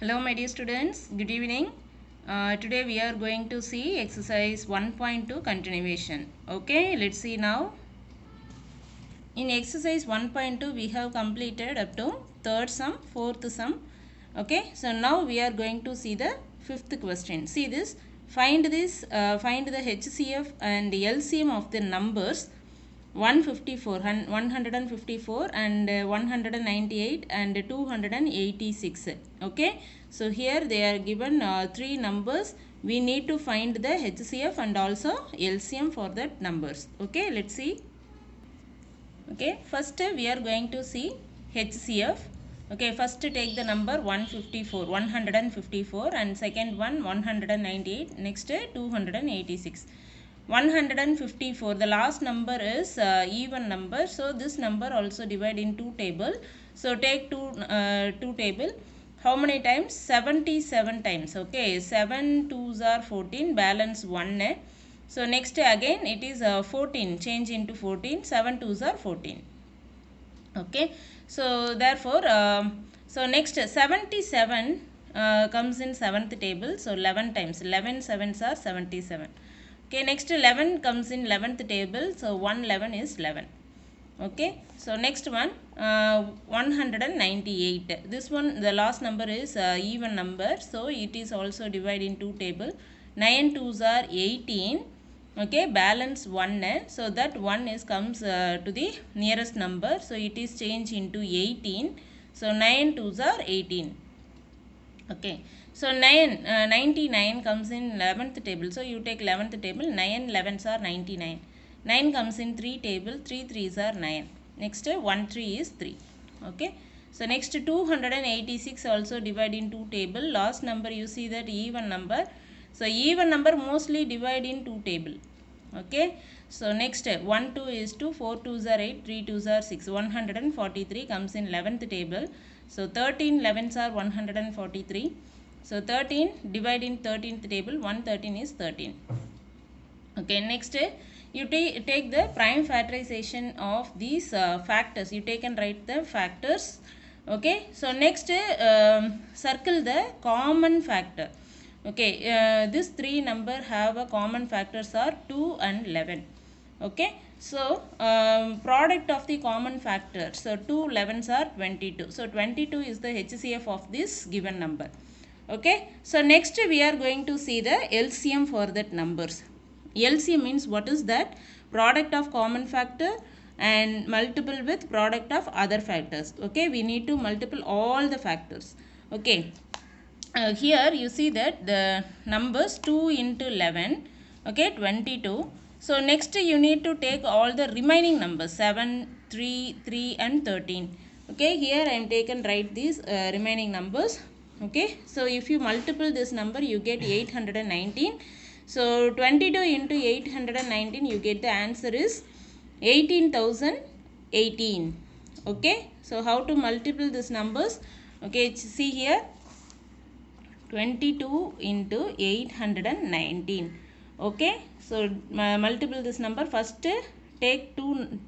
Hello my dear students, good evening. Today we are going to see exercise 1.2 continuation. Okay, let's see now. In exercise 1.2 we have completed up to third sum, fourth sum. Okay, so now we are going to see the fifth question. See this, find the HCF and LCM of the numbers 154 and 198 and 286. Okay, so here they are given three numbers. We need to find the HCF and also LCM for that numbers. Okay, let's see. Okay, first we are going to see HCF. Okay, first take the number 154 and second one 198, next 286. 154, the last number is even number, so this number also divide in two table. So take two table. How many times? 77 times. Okay, 7 2s are 14, balance 1. So next again it is 14, change into 14, 7 2s are 14. Okay, so therefore so next 77 comes in 7th table, so 11 times, 11 7s are 77. Okay, next 11 comes in 11th table, so 111 is 11. Okay, so next one 198. This one, the last number is even number, so it is also divided in two table. 9 2s are 18. Okay, balance 1, so that 1 is comes to the nearest number, so it is changed into 18. So 9 2s are 18. Okay, so 99 comes in 11th table, so you take 11th table, 9 11s are 99. 9 comes in 3 table, 3 3s are 9. Next 1 3 is 3. Okay, so next 286 also divide in two table. Last number you see that even number, so even number mostly divide in two table. Okay, so next 1 2 is 2, 4 2s are 8, 3 2s are 6. 143 comes in 11th table, so 13 11s are 143. So 13 divide in 13th table, 113 is 13. Okay, next you take the prime factorization of these factors. You take and write the factors. Okay, so next circle the common factor. Okay, this three number have a common factors are 2 and 11. Okay, so product of the common factors, so 2 11s are 22. So 22 is the HCF of this given number. Okay, so next we are going to see the LCM for that numbers. LCM means what is that? Product of common factor and multiple with product of other factors. Okay, we need to multiple all the factors. Okay, here you see that the numbers 2 into 11. Okay, 22. So next you need to take all the remaining numbers 7 3 3 and 13. Okay, here I am taken write these remaining numbers. Okay, so if you multiple this number you get 819. So 22 into 819, you get the answer is 18,018. Okay, so how to multiple these numbers? Okay, see here 22 into 819. Okay, so multiple this number. First take 2.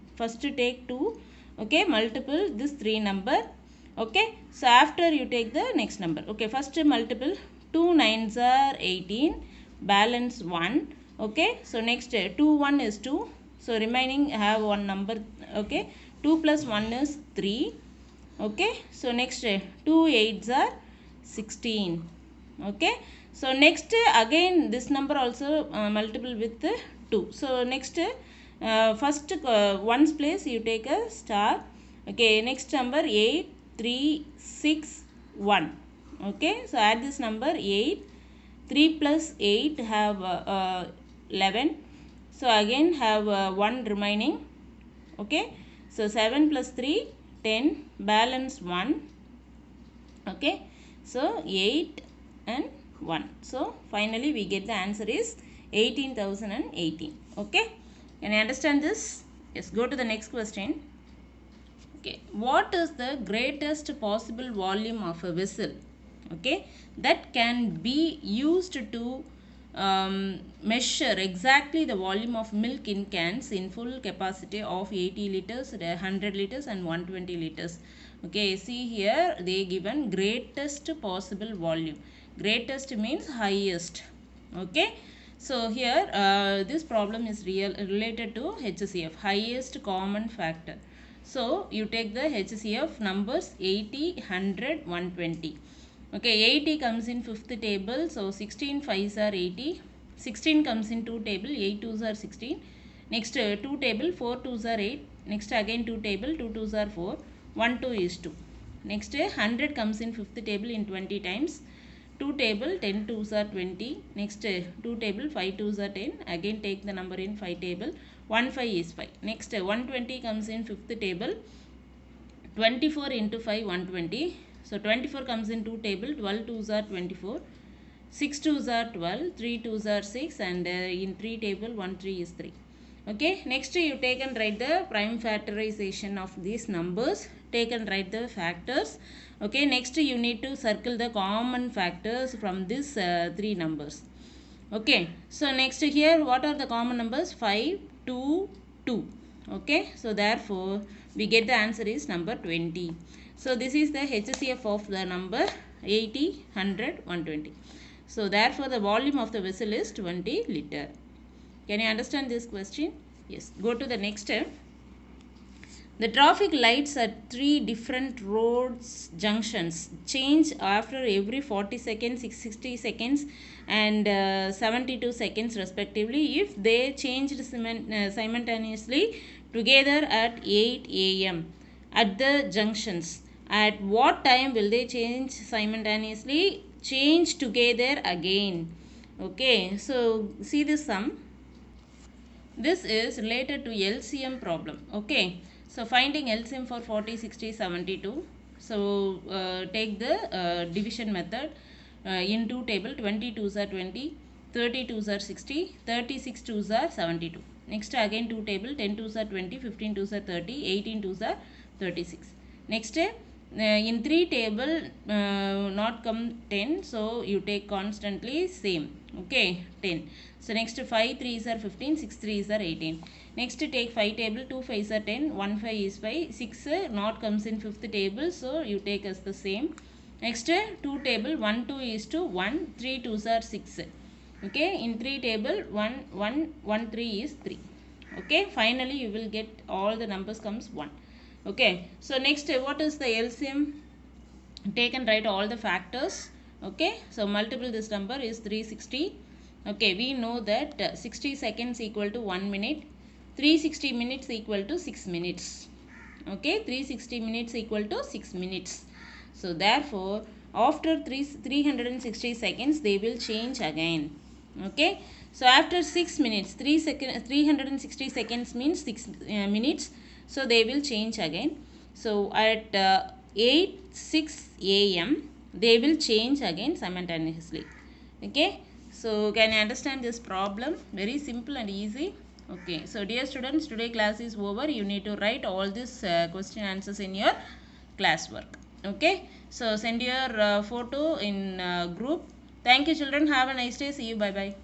Okay, multiple this 3 number. Okay, so after you take the next number. Okay, first multiple 2 9s are 18, balance 1. Okay, so next 2 1 is 2, so remaining have one number. Okay, 2 plus 1 is 3. Okay, so next 2 8s are 16. Okay, so next again this number also multiple with 2. So next first ones place you take a star. Okay, next number 8 3 6 1. Okay, so add this number 8. 3 plus 8 have 11. So again have 1 remaining. Okay, so 7 plus 3 10, balance 1. Okay, so 8 and 1. So finally we get the answer is 18,018. Okay, can you understand this? Yes, go to the next question. Okay, what is the greatest possible volume of a vessel, okay, that can be used to measure exactly the volume of milk in cans in full capacity of 80 liters, 100 liters and 120 liters? Okay, see here they given greatest possible volume. Greatest means highest. Okay, so here this problem is related to HCF, highest common factor. So you take the HCF numbers 80, 100, 120. Okay, 80 comes in fifth table, so 16 5s are 80. 16 comes in two table, 8 2s are 16. Next two table, 4 2s are 8. Next again two table, 2 2s are 4. 1 2 is 2. Next 100 comes in fifth table in 20 times. 2 table, 10 2s are 20. Next 2 table, 5 2s are 10. Again take the number in 5 table. 1 5 is 5. Next 120 comes in fifth table. 24 into 5 120. So 24 comes in 2 table. 12 2s are 24. 6 2s are 12. 3 2s are 6. And in 3 table 1 3 is 3. Okay, next you take and write the prime factorization of these numbers. Take and write the factors. Okay, next you need to circle the common factors from these three numbers. Okay, so next here what are the common numbers? 5 2 2. Okay, so therefore we get the answer is number 20. So this is the HCF of the number 80, 100, 120. So therefore the volume of the vessel is 20 liter. Can you understand this question? Yes. Go to the next step. The traffic lights at three different roads junctions change after every 40 seconds, 60 seconds and 72 seconds respectively if they changed simultaneously together at 8 a.m. at the junctions. At what time will they change simultaneously? Change together again. Okay, so see this sum. This is related to LCM problem. Okay, so finding LCM for 40, 60, 72. So take the division method. In two table, 22s are 20, 32s are 60, 36 2s are 72. Next again two table, 10 2s are 20, 15 2s are 30, 18 2s are 36. Next in 3 table not come 10, so you take constantly same. Okay, 10. So next 5 3s are 15, 6 3s are 18. Next take 5 table, 2 5s are 10, 1 5 is 5, 6 not comes in 5th table, so you take as the same. Next 2 table, 1 2 is to 1, 3 2s are 6. Okay, in 3 table 1 1 1 3 is 3. Okay, finally you will get all the numbers comes 1. Okay, so next what is the LCM? Take and write all the factors. Okay, so multiple this number is 360. Okay, we know that 60 seconds equal to 1 minute, 360 minutes equal to 6 minutes. Okay, 360 minutes equal to 6 minutes. So therefore after 360 seconds they will change again. Okay, so after 6 minutes 360 seconds means 6 minutes, so they will change again. So at 8 6 a.m. they will change again simultaneously. Okay, so can you understand this problem? Very simple and easy. Okay, so dear students, today class is over. You need to write all these question answers in your classwork. Okay, so send your photo in group. Thank you children, have a nice day. See you, bye bye.